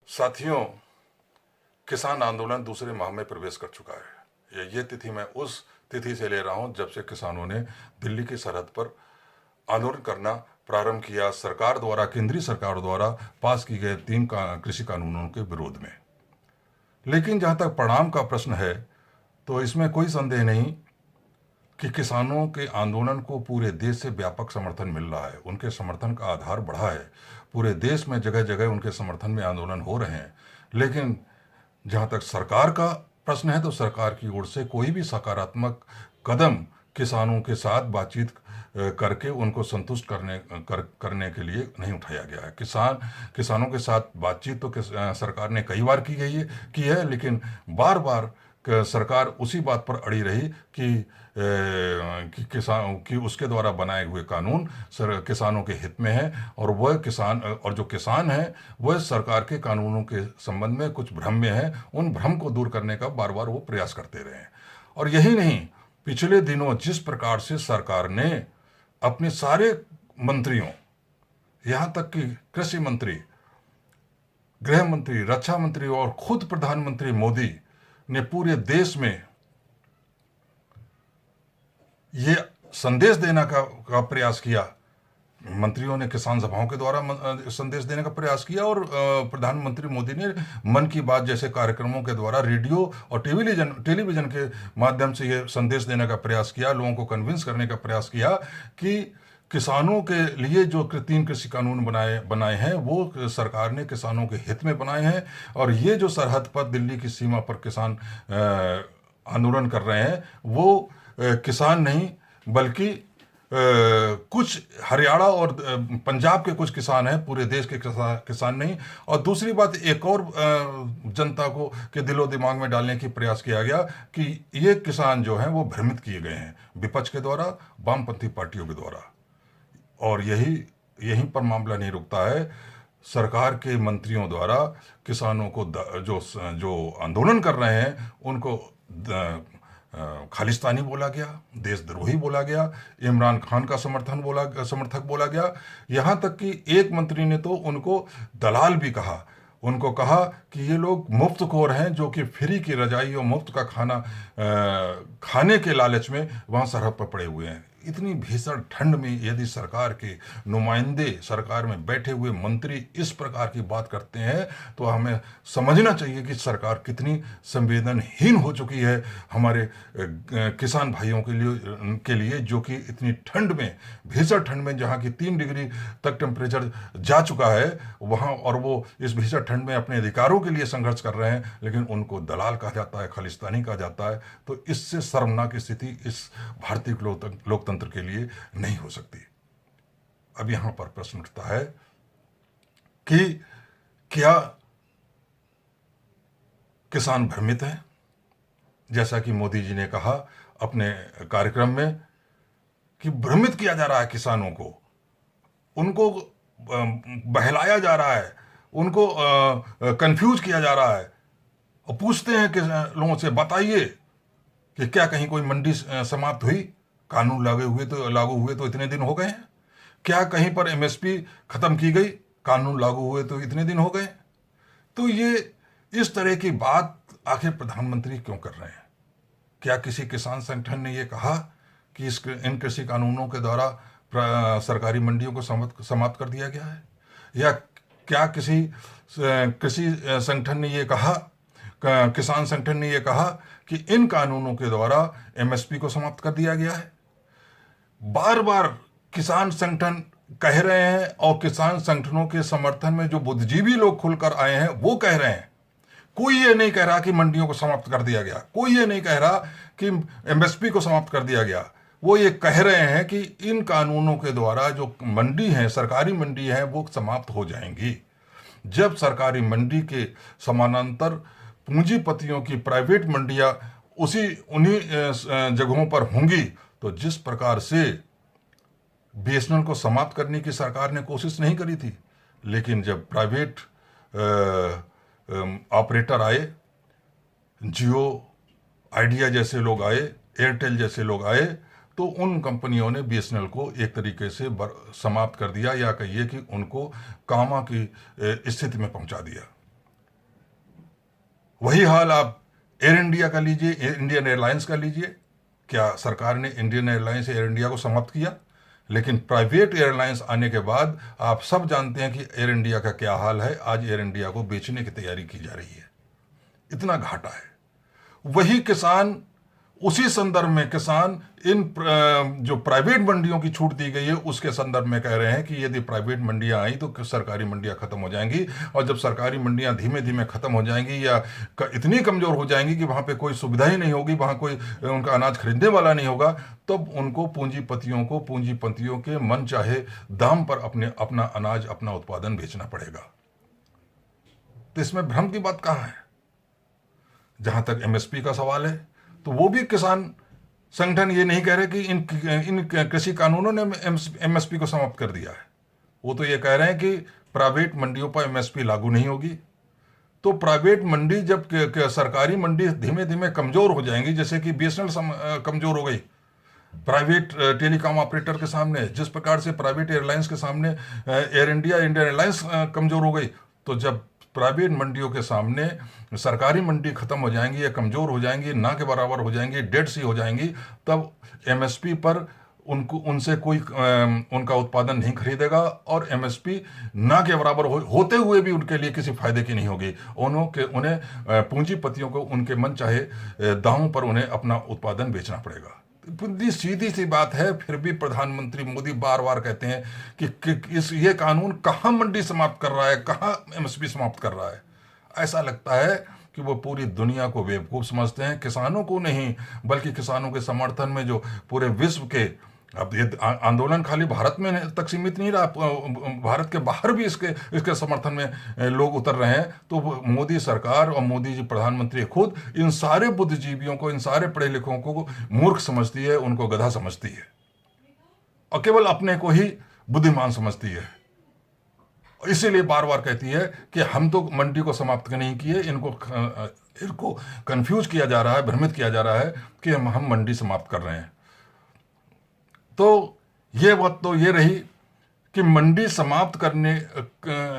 साथियों, किसान आंदोलन दूसरे माह में प्रवेश कर चुका है। ये तिथि मैं उस तिथि से ले रहा हूं जब से किसानों ने दिल्ली की सरहद पर आंदोलन करना प्रारंभ किया, सरकार द्वारा, केंद्रीय सरकार द्वारा पास की गए 3 कृषि कानूनों के विरोध में। लेकिन जहां तक परिणाम का प्रश्न है, तो इसमें कोई संदेह नहीं कि किसानों के आंदोलन को पूरे देश से व्यापक समर्थन मिल रहा है। उनके समर्थन का आधार बढ़ा है। पूरे देश में जगह जगह उनके समर्थन में आंदोलन हो रहे हैं। लेकिन जहां तक सरकार का प्रश्न है, तो सरकार की ओर से कोई भी सकारात्मक कदम किसानों के साथ बातचीत करके उनको संतुष्ट करने के लिए नहीं उठाया गया है। किसानों के साथ बातचीत तो सरकार ने कई बार की है, लेकिन बार बार सरकार उसी बात पर अड़ी रही कि उसके द्वारा बनाए हुए कानून किसानों के हित में है, और जो किसान हैं वह सरकार के कानूनों के संबंध में कुछ भ्रम में है। उन भ्रम को दूर करने का बार बार वो प्रयास करते रहे हैं। और यही नहीं, पिछले दिनों जिस प्रकार से सरकार ने अपने सारे मंत्रियों, यहाँ तक कि कृषि मंत्री, गृह मंत्री, रक्षा मंत्री और खुद प्रधानमंत्री मोदी ने पूरे देश में ये संदेश देने का प्रयास किया। मंत्रियों ने किसान सभाओं के द्वारा संदेश देने का प्रयास किया, और प्रधानमंत्री मोदी ने मन की बात जैसे कार्यक्रमों के द्वारा रेडियो और टेलीविजन के माध्यम से ये संदेश देने का प्रयास किया, लोगों को कन्विंस करने का प्रयास किया कि किसानों के लिए जो 3 कृषि कानून बनाए हैं वो सरकार ने किसानों के हित में बनाए हैं। और ये जो सरहद पर दिल्ली की सीमा पर किसान आंदोलन कर रहे हैं, वो किसान नहीं बल्कि कुछ हरियाणा और पंजाब के कुछ किसान हैं, पूरे देश के किसान नहीं। और दूसरी बात, एक और जनता को के दिलो दिमाग में डालने की प्रयास किया गया कि ये किसान जो हैं वो भ्रमित किए गए हैं विपक्ष के द्वारा, वामपंथी पार्टियों के द्वारा। और यहीं पर मामला नहीं रुकता है। सरकार के मंत्रियों द्वारा किसानों को जो आंदोलन कर रहे हैं उनको खालिस्तानी बोला गया, देशद्रोही बोला गया, इमरान खान का समर्थक बोला गया। यहाँ तक कि एक मंत्री ने तो उनको दलाल भी कहा। उनको कहा कि ये लोग मुफ्तखोर हैं जो कि फ्री की रजाई और मुफ्त का खाना खाने के लालच में वहाँ सरहद पर पड़े हुए हैं। इतनी भीषण ठंड में यदि सरकार के नुमाइंदे, सरकार में बैठे हुए मंत्री इस प्रकार की बात करते हैं, तो हमें समझना चाहिए कि सरकार कितनी संवेदनहीन हो चुकी है हमारे किसान भाइयों के लिए, जो कि इतनी ठंड में, भीषण ठंड में, जहाँ की 3 डिग्री तक टेम्परेचर जा चुका है वहाँ, और वो इस भीषण ठंड में अपने अधिकारों के लिए संघर्ष कर रहे हैं, लेकिन उनको दलाल कहा जाता है, खालिस्तानी कहा जाता है। तो इससे शर्मनाक स्थिति इस भारतीय लोकतंत्र के लिए नहीं हो सकती। अब यहां पर प्रश्न उठता है कि क्या किसान भ्रमित हैं? जैसा कि मोदी जी ने कहा अपने कार्यक्रम में कि भ्रमित किया जा रहा है किसानों को, उनको बहलाया जा रहा है, उनको कंफ्यूज किया जा रहा है। और पूछते हैं कि लोगों से, बताइए कि क्या कहीं कोई मंडी समाप्त हुई? कानून लागू हुए तो इतने दिन हो गए हैं। क्या कहीं पर एमएसपी खत्म की गई? कानून लागू हुए तो इतने दिन हो गए। तो ये इस तरह की बात आखिर प्रधानमंत्री क्यों कर रहे हैं? क्या किसी किसान संगठन ने ये कहा कि इन कृषि कानूनों के द्वारा सरकारी मंडियों को समाप्त कर दिया गया है? या क्या किसी कृषि संगठन ने ये कहा, किसान संगठन ने ये कहा कि इन कानूनों के द्वारा एमएसपी को समाप्त कर दिया गया है? बार बार किसान संगठन कह रहे हैं, और किसान संगठनों के समर्थन में जो बुद्धिजीवी लोग खुलकर आए हैं वो कह रहे हैं। कोई ये नहीं कह रहा कि मंडियों को समाप्त कर दिया गया, कोई ये नहीं कह रहा कि एमएसपी को समाप्त कर दिया गया। वो ये कह रहे हैं कि इन कानूनों के द्वारा जो मंडी है, सरकारी मंडी है, वो समाप्त हो जाएंगी। जब सरकारी मंडी के समानांतर पूंजीपतियों की प्राइवेट मंडियां उन्हीं जगहों पर होंगी, तो जिस प्रकार से बीएसएनएल को समाप्त करने की सरकार ने कोशिश नहीं करी थी, लेकिन जब प्राइवेट ऑपरेटर आए, जियो, आइडिया जैसे लोग आए, एयरटेल जैसे लोग आए, तो उन कंपनियों ने बीएसएनएल को एक तरीके से समाप्त कर दिया, या कहिए कि उनको कामा की स्थिति में पहुंचा दिया। वही हाल आप एयर इंडिया का लीजिए, इंडियन एयरलाइंस का लीजिए। क्या सरकार ने इंडियन एयरलाइंस एयर इंडिया को समाप्त किया? लेकिन प्राइवेट एयरलाइंस आने के बाद आप सब जानते हैं कि एयर इंडिया का क्या हाल है। आज एयर इंडिया को बेचने की तैयारी की जा रही है, इतना घाटा है। वही किसान, उसी संदर्भ में किसान इन जो प्राइवेट मंडियों की छूट दी गई है उसके संदर्भ में कह रहे हैं कि यदि प्राइवेट मंडियां आई तो सरकारी मंडियां खत्म हो जाएंगी, और जब सरकारी मंडियां धीमे धीमे खत्म हो जाएंगी या इतनी कमजोर हो जाएंगी कि वहां पे कोई सुविधा ही नहीं होगी, वहां कोई उनका अनाज खरीदने वाला नहीं होगा, तब उनको पूंजीपतियों के मन चाहे दाम पर अपना अनाज, अपना उत्पादन बेचना पड़ेगा। तो इसमें भ्रम की बात कहां है? जहां तक एमएसपी का सवाल है, तो वो भी किसान संगठन ये नहीं कह रहे कि इन कृषि कानूनों ने एमएसपी को समाप्त कर दिया है। वो तो ये कह रहे हैं कि प्राइवेट मंडियों पर एमएसपी लागू नहीं होगी। तो प्राइवेट मंडी जब सरकारी मंडी धीमे धीमे कमजोर हो जाएंगी, जैसे कि बीएसएनएल कमजोर हो गई प्राइवेट टेलीकॉम ऑपरेटर के सामने, जिस प्रकार से प्राइवेट एयरलाइंस के सामने एयर इंडिया, इंडियन एयरलाइंस कमजोर हो गई, तो जब प्राइवेट मंडियों के सामने सरकारी मंडी खत्म हो जाएंगी या कमजोर हो जाएंगी, ना के बराबर हो जाएंगी, डेड सी हो जाएंगी, तब एमएसपी पर उनसे कोई उनका उत्पादन नहीं खरीदेगा, और एमएसपी ना के बराबर होते हुए भी उनके लिए किसी फायदे की नहीं होगी। उन्हें पूंजीपतियों को उनके मन चाहे दामों पर उन्हें अपना उत्पादन बेचना पड़ेगा। इतनी सीधी सी बात है, फिर भी प्रधानमंत्री मोदी बार बार कहते हैं कि ये कानून कहाँ मंडी समाप्त कर रहा है, कहाँ एमएसपी समाप्त कर रहा है। ऐसा लगता है कि वो पूरी दुनिया को बेवकूफ़ समझते हैं, किसानों को नहीं, बल्कि किसानों के समर्थन में जो पूरे विश्व के, अब ये आंदोलन खाली भारत में तक सीमित नहीं रहा, भारत के बाहर भी इसके समर्थन में लोग उतर रहे हैं। तो मोदी सरकार और मोदी जी प्रधानमंत्री खुद इन सारे बुद्धिजीवियों को, इन सारे पढ़े लिखों को मूर्ख समझती है, उनको गधा समझती है, और केवल अपने को ही बुद्धिमान समझती है। इसीलिए बार बार कहती है कि हम तो मंडी को समाप्त नहीं किए, इनको कंफ्यूज किया जा रहा है, भ्रमित किया जा रहा है कि हम मंडी समाप्त कर रहे हैं। तो ये बात तो ये रही कि मंडी समाप्त करने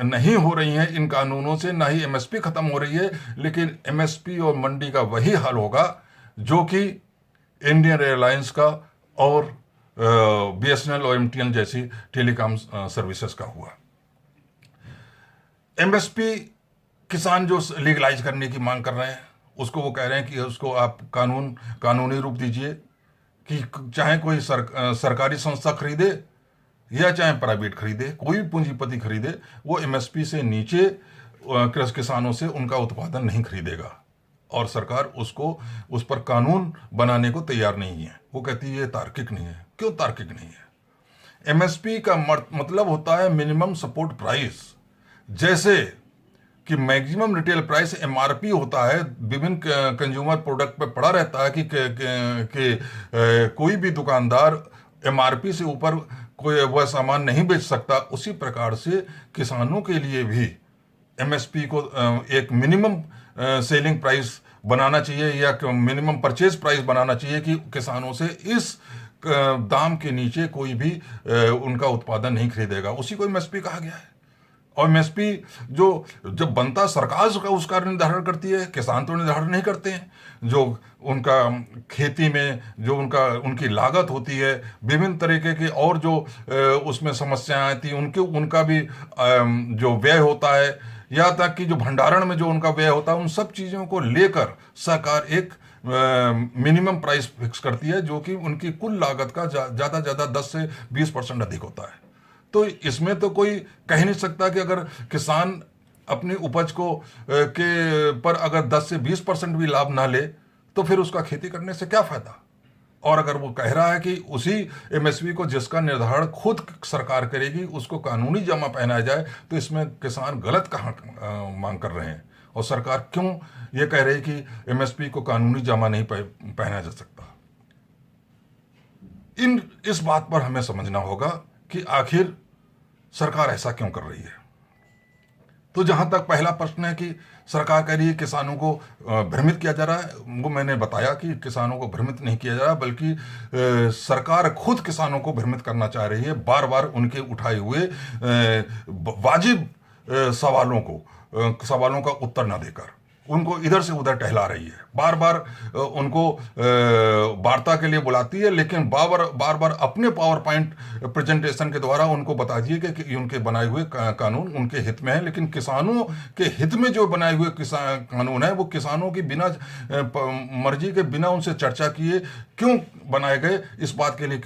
नहीं हो रही है इन कानूनों से, ना ही एमएसपी खत्म हो रही है, लेकिन एमएसपी और मंडी का वही हाल होगा जो कि इंडियन एयरलाइंस का और बीएसएनएल और एमटीएन जैसी टेलीकॉम सर्विसेज का हुआ। एमएसपी किसान जो लीगलाइज करने की मांग कर रहे हैं, उसको वो कह रहे हैं कि उसको आप कानूनी रूप दीजिए, कि चाहे कोई सरकारी संस्था खरीदे या चाहे प्राइवेट खरीदे, कोई भी पूंजीपति खरीदे, वो एमएसपी से नीचे किसानों से उनका उत्पादन नहीं खरीदेगा, और सरकार उस पर कानून बनाने को तैयार नहीं है। वो कहती है ये तार्किक नहीं है। क्यों तार्किक नहीं है? एमएसपी का मतलब होता है मिनिमम सपोर्ट प्राइस। जैसे कि मैक्सिमम रिटेल प्राइस एमआरपी होता है, विभिन्न कंज्यूमर प्रोडक्ट पे पड़ा रहता है कि कोई भी दुकानदार एमआरपी से ऊपर कोई वह सामान नहीं बेच सकता। उसी प्रकार से किसानों के लिए भी एमएसपी को एक मिनिमम सेलिंग प्राइस बनाना चाहिए, या मिनिमम परचेज प्राइस बनाना चाहिए, कि किसानों से इस दाम के नीचे कोई भी उनका उत्पादन नहीं खरीदेगा। उसी को एमएसपी कहा गया है। और एमएसपी जो जब बनता सरकार का उसका निर्धारण करती है, किसान तो निर्धारण नहीं करते हैं। जो उनका खेती में जो उनकी लागत होती है, विभिन्न तरीके की और जो उसमें समस्याएं आती हैं, उनका भी जो व्यय होता है, या तक कि जो भंडारण में जो उनका व्यय होता है, उन सब चीज़ों को लेकर सरकार एक मिनिमम प्राइस फिक्स करती है, जो कि उनकी कुल लागत का ज़्यादा 10 से 20% अधिक होता है। तो इसमें तो कोई कह नहीं सकता कि अगर किसान अपनी उपज के पर अगर 10 से 20% भी लाभ ना ले तो फिर उसका खेती करने से क्या फायदा। और अगर वो कह रहा है कि उसी एमएसपी को जिसका निर्धारण खुद सरकार करेगी उसको कानूनी जामा पहनाया जाए, तो इसमें किसान गलत कहाँ मांग कर रहे हैं, और सरकार क्यों ये कह रही कि एमएसपी को कानूनी जामा नहीं पहनाया जा सकता। इस बात पर हमें समझना होगा कि आखिर सरकार ऐसा क्यों कर रही है। तो जहां तक पहला प्रश्न है कि सरकार कह रही है किसानों को भ्रमित किया जा रहा है, वो मैंने बताया कि किसानों को भ्रमित नहीं किया जा रहा, बल्कि सरकार खुद किसानों को भ्रमित करना चाह रही है, बार बार उनके उठाए हुए वाजिब सवालों का उत्तर ना देकर। उनको इधर से उधर टहला रही है, बार बार उनको वार्ता के लिए बुलाती है, लेकिन बार बार अपने पावर पॉइंट प्रेजेंटेशन के द्वारा उनको बता दिए कि उनके बनाए हुए कानून उनके हित में है। लेकिन किसानों के हित में जो बनाए हुए कानून है वो किसानों की बिना मर्जी के, बिना उनसे चर्चा किए क्यों बनाए गए, इस बात के लिए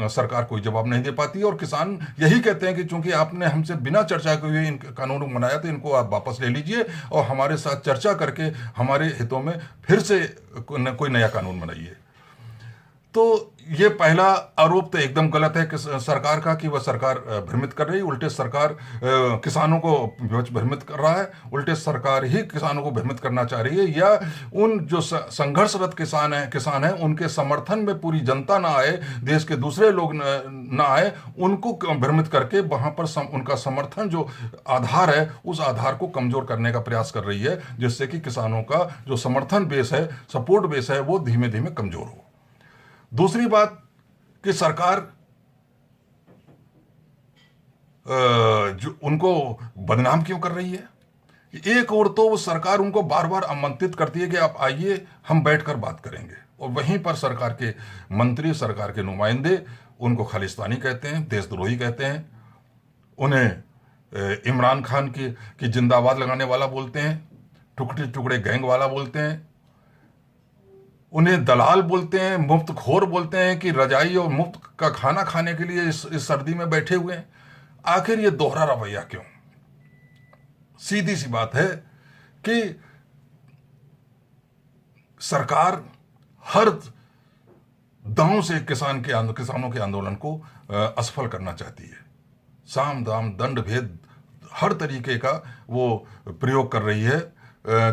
सरकार कोई जवाब नहीं दे पाती। और किसान यही कहते हैं कि चूंकि आपने हमसे बिना चर्चा के हुए इन कानूनों को बनाया, तो इनको आप वापस ले लीजिए और हमारे साथ चर्चा करके हमारे हितों में फिर से कोई नया कानून बनाइए। तो ये पहला आरोप तो एकदम गलत है कि सरकार का, कि वह सरकार भ्रमित कर रही है। उल्टे सरकार किसानों को भ्रमित कर रहा है, उल्टे सरकार ही किसानों को भ्रमित करना चाह रही है। या उन जो संघर्षरत किसान हैं उनके समर्थन में पूरी जनता ना आए, देश के दूसरे लोग ना आए, उनको भ्रमित करके वहां पर उनका समर्थन जो आधार है उस आधार को कमजोर करने का प्रयास कर रही है, जिससे कि किसानों का जो समर्थन बेस है, सपोर्ट बेस है, वो धीमे धीमे कमजोर हो। दूसरी बात कि सरकार जो उनको बदनाम क्यों कर रही है। एक और तो वो सरकार उनको बार बार आमंत्रित करती है कि आप आइए, हम बैठकर बात करेंगे, और वहीं पर सरकार के मंत्री, सरकार के नुमाइंदे उनको खालिस्तानी कहते हैं, देशद्रोही कहते हैं, उन्हें इमरान खान की जिंदाबाद लगाने वाला बोलते हैं, टुकड़े टुकड़े गैंग वाला बोलते हैं, उन्हें दलाल बोलते हैं, मुफ्त खोर बोलते हैं कि रजाई और मुफ्त का खाना खाने के लिए इस सर्दी में बैठे हुए हैं। आखिर ये दोहरा रवैया क्यों? सीधी सी बात है कि सरकार हर दांव से किसानों के आंदोलन को असफल करना चाहती है। साम दाम दंड भेद हर तरीके का वो प्रयोग कर रही है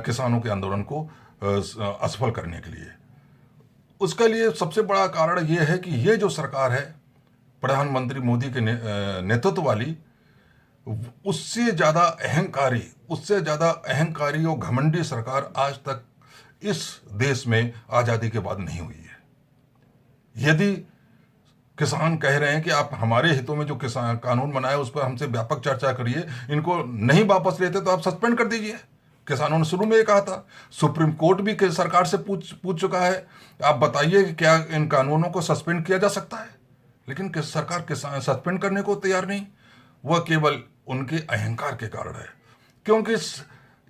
किसानों के आंदोलन को असफल करने के लिए। उसके लिए सबसे बड़ा कारण यह है कि ये जो सरकार है प्रधानमंत्री मोदी के नेतृत्व वाली, उससे ज़्यादा अहंकारी और घमंडी सरकार आज तक इस देश में आज़ादी के बाद नहीं हुई है। यदि किसान कह रहे हैं कि आप हमारे हितों में जो किसान कानून बनाए उस पर हमसे व्यापक चर्चा करिए, इनको नहीं वापस लेते तो आप सस्पेंड कर दीजिए। किसानों ने शुरू में ये कहा था, सुप्रीम कोर्ट भी सरकार से पूछ चुका है, आप बताइए कि क्या इन कानूनों को सस्पेंड किया जा सकता है। लेकिन सरकार किसान सस्पेंड करने को तैयार नहीं। वह केवल उनके अहंकार के कारण है, क्योंकि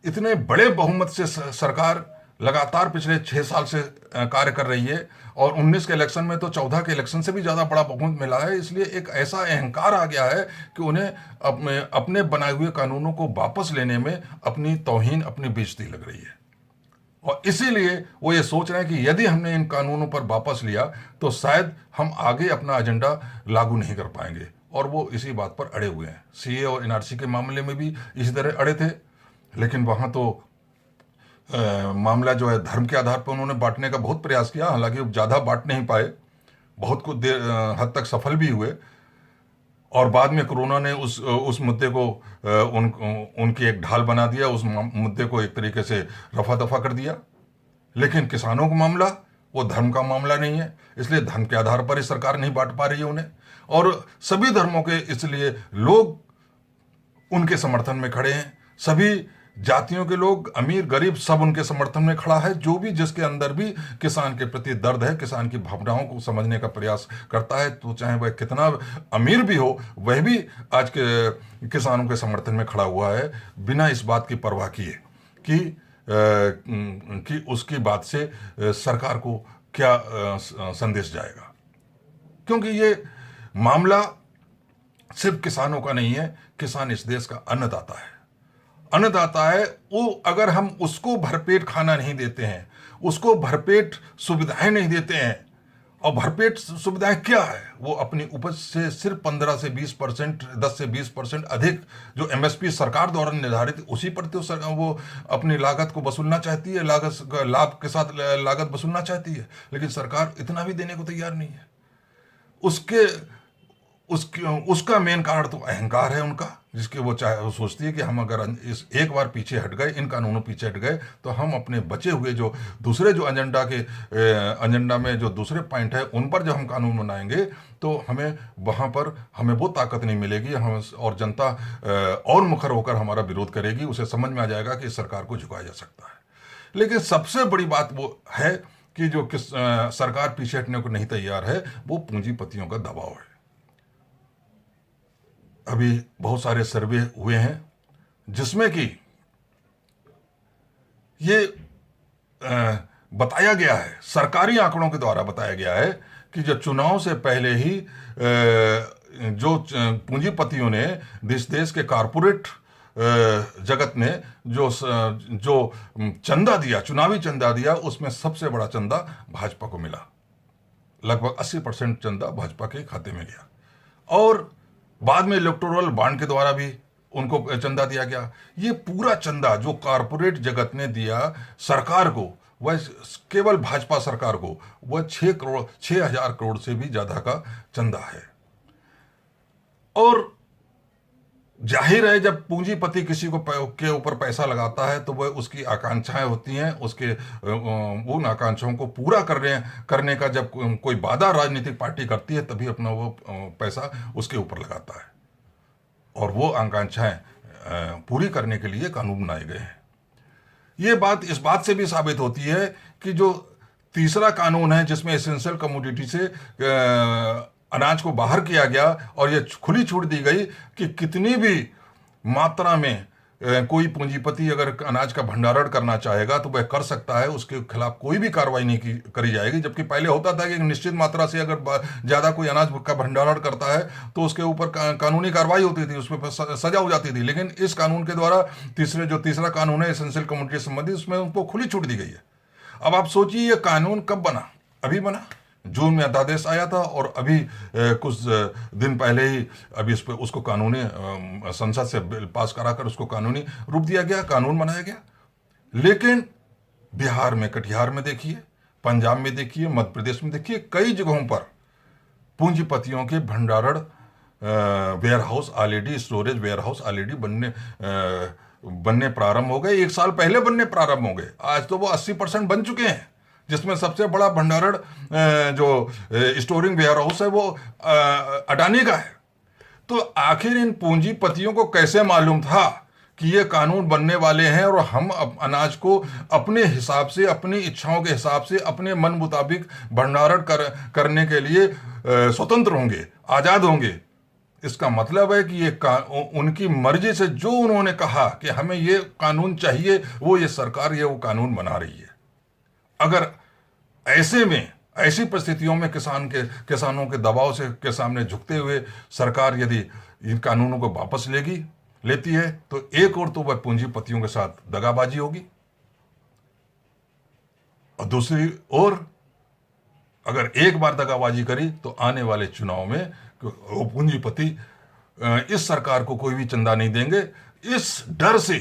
इतने बड़े बहुमत से सरकार लगातार पिछले 6 साल से कार्य कर रही है, और 19 के इलेक्शन में तो 14 के इलेक्शन से भी ज़्यादा बड़ा बहुमत मिला है। इसलिए एक ऐसा अहंकार आ गया है कि उन्हें अपने बनाए हुए कानूनों को वापस लेने में अपनी तौहीन, अपनी बेइज्जती लग रही है। और इसीलिए वो ये सोच रहे हैं कि यदि हमने इन कानूनों पर वापस लिया तो शायद हम आगे अपना एजेंडा लागू नहीं कर पाएंगे, और वो इसी बात पर अड़े हुए हैं। सीए और एनआरसी के मामले में भी इसी तरह अड़े थे, लेकिन वहाँ तो मामला जो है धर्म के आधार पर उन्होंने बांटने का बहुत प्रयास किया। हालांकि ज़्यादा बांट नहीं पाए, बहुत कुछ हद तक सफल भी हुए, और बाद में कोरोना ने उस मुद्दे को उनकी एक ढाल बना दिया, उस मुद्दे को एक तरीके से रफा दफा कर दिया। लेकिन किसानों का मामला वो धर्म का मामला नहीं है, इसलिए धर्म के आधार पर ही सरकार नहीं बांट पा रही है उन्हें। और सभी धर्मों के इसलिए लोग उनके समर्थन में खड़े हैं, सभी जातियों के लोग, अमीर गरीब, सब उनके समर्थन में खड़ा है। जो भी जिसके अंदर भी किसान के प्रति दर्द है, किसान की भावनाओं को समझने का प्रयास करता है, तो चाहे वह कितना अमीर भी हो, वह भी आज के किसानों के समर्थन में खड़ा हुआ है, बिना इस बात की परवाह किए कि उसकी बात से सरकार को क्या संदेश जाएगा। क्योंकि ये मामला सिर्फ किसानों का नहीं है, किसान इस देश का अन्नदाता है। वो अगर हम उसको भरपेट खाना नहीं देते हैं, उसको भरपेट सुविधाएं नहीं देते हैं, और भरपेट सुविधाएं क्या है, वो अपनी उपज से सिर्फ 15 से 20%, 10 से 20% अधिक जो एमएसपी सरकार द्वारा निर्धारित, उसी पर तो वो अपनी लागत को वसूलना चाहती है, लाभ के साथ लागत वसूलना चाहती है। लेकिन सरकार इतना भी देने को तैयार नहीं है। उसका मेन कारण तो अहंकार है उनका, जिसके वो सोचती है कि हम अगर इस एक बार पीछे हट गए, इन कानूनों पीछे हट गए, तो हम अपने बचे हुए जो दूसरे जो एजेंडा में जो दूसरे पॉइंट है उन पर जब हम कानून बनाएंगे तो हमें वहाँ पर हमें वो ताकत नहीं मिलेगी, हम और जनता और मुखर होकर हमारा विरोध करेगी। उसे समझ में आ जाएगा कि इस सरकार को झुकाया जा सकता है। लेकिन सबसे बड़ी बात वो है कि जो सरकार पीछे हटने को नहीं तैयार है, वो पूंजीपतियों का दबाव है। अभी बहुत सारे सर्वे हुए हैं जिसमें कि ये बताया गया है, सरकारी आंकड़ों के द्वारा बताया गया है कि जो चुनाव से पहले ही जो पूंजीपतियों ने देश के कारपोरेट जगत ने जो चंदा दिया, चुनावी चंदा दिया, उसमें सबसे बड़ा चंदा भाजपा को मिला। लगभग 80% चंदा भाजपा के खाते में गया और बाद में इलेक्टोरल बॉन्ड के द्वारा भी उनको चंदा दिया गया। ये पूरा चंदा जो कारपोरेट जगत ने दिया सरकार को, वह केवल भाजपा सरकार को, वह 6,000 करोड़ से भी ज्यादा का चंदा है। और जाहिर है जब पूंजीपति किसी को के ऊपर पैसा लगाता है तो वह उसकी आकांक्षाएं होती हैं, उसके उन आकांक्षाओं को पूरा करने का जब कोई वादा राजनीतिक पार्टी करती है तभी अपना वो पैसा उसके ऊपर लगाता है और वो आकांक्षाएं पूरी करने के लिए कानून बनाए गए हैं। ये बात इस बात से भी साबित होती है कि जो तीसरा कानून है जिसमें एसेंशियल कमोडिटी से अनाज को बाहर किया गया और ये खुली छूट दी गई कि कितनी भी मात्रा में कोई पूंजीपति अगर अनाज का भंडारण करना चाहेगा तो वह कर सकता है, उसके खिलाफ कोई भी कार्रवाई नहीं करी जाएगी। जबकि पहले होता था कि एक निश्चित मात्रा से अगर ज्यादा कोई अनाज का भंडारण करता है तो उसके ऊपर कानूनी कार्रवाई होती थी, उसमें सजा हो जाती थी। लेकिन इस कानून के द्वारा तीसरा कानून है एसेंशियल कमोडिटी से संबंधित, उसमें उनको खुली छूट दी गई है। अब आप सोचिए ये कानून कब बना? अभी बना, जून में अध्यादेश आया था और अभी कुछ दिन पहले ही अभी उसको कानूनी संसद से बिल पास कराकर उसको कानूनी रूप दिया गया, कानून बनाया गया। लेकिन बिहार में, कटिहार में देखिए, पंजाब में देखिए, मध्य प्रदेश में देखिए, कई जगहों पर पूंजीपतियों के भंडारण warehouse already, storage warehouse already बनने प्रारंभ हो गए। 1 साल पहले बनने प्रारंभ हो गए, आज तो वो 80% बन चुके हैं, जिसमें सबसे बड़ा भंडारण जो स्टोरिंग वेयर हाउस है वो अडानी का है। तो आखिर इन पूंजीपतियों को कैसे मालूम था कि ये कानून बनने वाले हैं और हम अनाज को अपने हिसाब से, अपनी इच्छाओं के हिसाब से, अपने मन मुताबिक भंडारण करने के लिए स्वतंत्र होंगे, आजाद होंगे? इसका मतलब है कि ये उनकी मर्जी से जो उन्होंने कहा कि हमें ये कानून चाहिए, वो ये सरकार वो कानून बना रही है। अगर ऐसे में, ऐसी परिस्थितियों में किसानों के दबाव से के सामने झुकते हुए सरकार यदि इन कानूनों को वापस लेती है तो एक और तो वह पूंजीपतियों के साथ दगाबाजी होगी और दूसरी ओर अगर एक बार दगाबाजी करी तो आने वाले चुनाव में वो पूंजीपति इस सरकार को कोई भी चंदा नहीं देंगे, इस डर से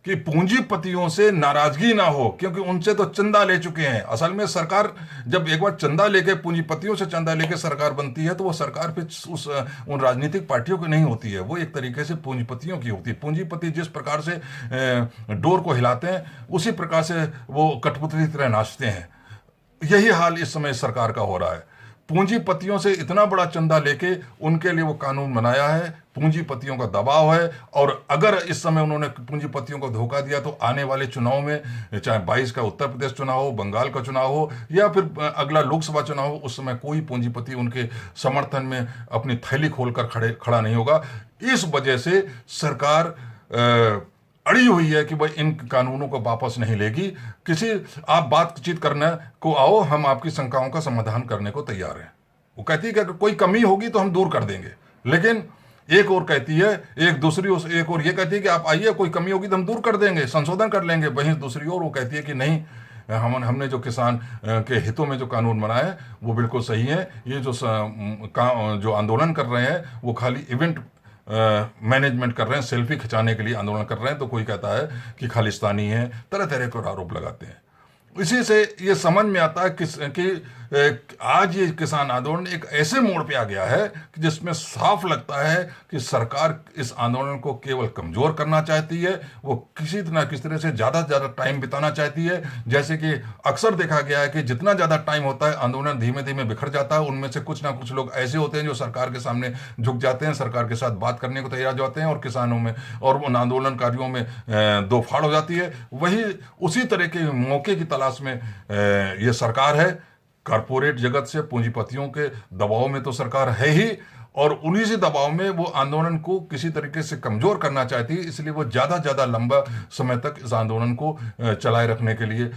कि पूंजीपतियों से नाराजगी ना हो, क्योंकि उनसे तो चंदा ले चुके हैं। असल में सरकार जब एक बार चंदा लेके, पूंजीपतियों से चंदा लेके सरकार बनती है तो वो सरकार फिर उन राजनीतिक पार्टियों की नहीं होती है, वो एक तरीके से पूंजीपतियों की होती है। पूंजीपति जिस प्रकार से डोर को हिलाते हैं उसी प्रकार से वो कठपुतली की तरह नाचते हैं। यही हाल इस समय सरकार का हो रहा है। पूंजीपतियों से इतना बड़ा चंदा लेके उनके लिए वो कानून बनाया है, पूंजीपतियों का दबाव है। और अगर इस समय उन्होंने पूंजीपतियों को धोखा दिया तो आने वाले चुनाव में, चाहे 22 का उत्तर प्रदेश चुनाव हो, बंगाल का चुनाव हो या फिर अगला लोकसभा चुनाव हो, उस समय कोई पूंजीपति उनके समर्थन में अपनी थैली खोलकर खड़ा नहीं होगा। इस वजह से सरकार अड़ी हुई है कि भाई इन कानूनों को वापस नहीं लेगी। आप बातचीत करने को आओ, हम आपकी शंकाओं का समाधान करने को तैयार हैं। वो कहती है कि अगर कोई कमी होगी तो हम दूर कर देंगे। लेकिन एक और कहती है, एक और ये कहती है कि आप आइए, कोई कमी होगी तो हम दूर कर देंगे, संशोधन कर लेंगे। वहीं दूसरी ओर वो कहती है कि नहीं, हमने जो किसान के हितों में जो कानून बनाया है वो बिल्कुल सही है। ये जो आंदोलन कर रहे हैं वो खाली इवेंट मैनेजमेंट कर रहे हैं, सेल्फी खिंचाने के लिए आंदोलन कर रहे हैं। तो कोई कहता है कि खालिस्तानी है, तरह तरह के आरोप लगाते हैं। इसी से ये समझ में आता है कि आज ये किसान आंदोलन एक ऐसे मोड़ पे आ गया है कि जिसमें साफ लगता है कि सरकार इस आंदोलन को केवल कमजोर करना चाहती है। वो किसी तरह से ज़्यादा टाइम बिताना चाहती है। जैसे कि अक्सर देखा गया है कि जितना ज़्यादा टाइम होता है आंदोलन धीमे धीमे बिखर जाता है। उनमें से कुछ ना कुछ लोग ऐसे होते हैं जो सरकार के सामने झुक जाते हैं, सरकार के साथ बात करने को तैयार हो जाते हैं, और किसानों में और उन आंदोलनकारियों में दो फाड़ हो जाती है। वही उसी तरह के मौके की तलाश में ये सरकार है। कारपोरेट जगत से पूंजीपतियों के दबाव में तो सरकार है ही, और उन्हीं से दबाव में वो आंदोलन को किसी तरीके से कमजोर करना चाहती है। इसलिए वो ज़्यादा लंबा समय तक इस आंदोलन को चलाए रखने के लिए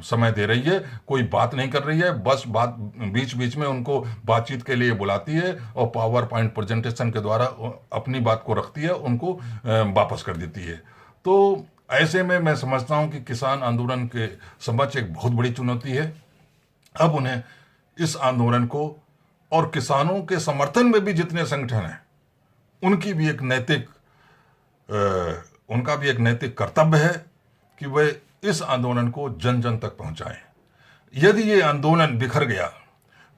समय दे रही है। कोई बात नहीं कर रही है, बस बात बीच बीच में उनको बातचीत के लिए बुलाती है और पावर पॉइंट प्रेजेंटेशन के द्वारा अपनी बात को रखती है, उनको वापस कर देती है। तो ऐसे में मैं समझता हूं कि किसान आंदोलन के समक्ष एक बहुत बड़ी चुनौती है। अब उन्हें इस आंदोलन को और किसानों के समर्थन में भी जितने संगठन हैं उनकी भी एक उनका भी एक नैतिक कर्तव्य है कि वे इस आंदोलन को जन जन तक पहुंचाएं। यदि ये आंदोलन बिखर गया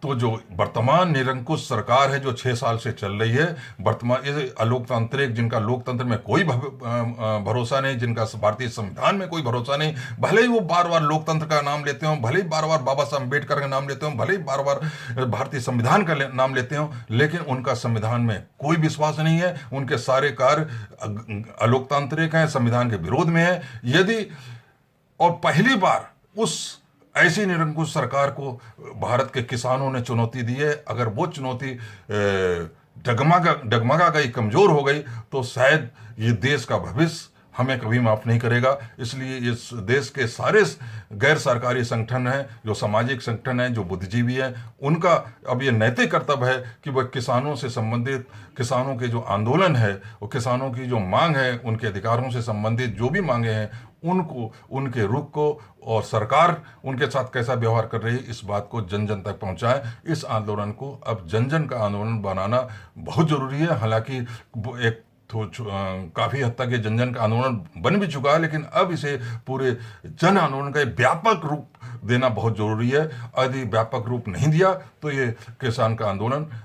तो जो वर्तमान निरंकुश सरकार है जो 6 साल से चल रही है, वर्तमान ये अलोकतांत्रिक, जिनका लोकतंत्र में कोई भरोसा नहीं, जिनका भारतीय संविधान में कोई भरोसा नहीं, भले ही वो बार बार लोकतंत्र का नाम लेते हो, भले ही बार बार बाबा साहब अम्बेडकर का नाम लेते हो, भले ही बार बार भारतीय संविधान का नाम लेते हो, लेकिन उनका संविधान में कोई विश्वास नहीं है। उनके सारे कार्य अलोकतांत्रिक हैं, संविधान के विरोध में है। यदि और पहली बार उस ऐसी निरंकुश सरकार को भारत के किसानों ने चुनौती दी है। अगर वो चुनौती डगमगा गई, कमजोर हो गई, तो शायद ये देश का भविष्य हमें कभी माफ नहीं करेगा। इसलिए इस देश के सारे गैर सरकारी संगठन हैं, जो सामाजिक संगठन हैं, जो बुद्धिजीवी हैं, उनका अब ये नैतिक कर्तव्य है कि वह किसानों से संबंधित, किसानों के जो आंदोलन है, वो किसानों की जो मांग है, उनके अधिकारों से संबंधित जो भी मांगे हैं, उनको, उनके रुख को और सरकार उनके साथ कैसा व्यवहार कर रही है, इस बात को जन जन तक पहुंचाएं। इस आंदोलन को अब जन जन का आंदोलन बनाना बहुत जरूरी है। हालांकि एक तो काफ़ी हद तक ये जन जन का आंदोलन बन भी चुका है, लेकिन अब इसे पूरे जन आंदोलन का एक व्यापक रूप देना बहुत जरूरी है। यदि व्यापक रूप नहीं दिया तो ये किसान का आंदोलन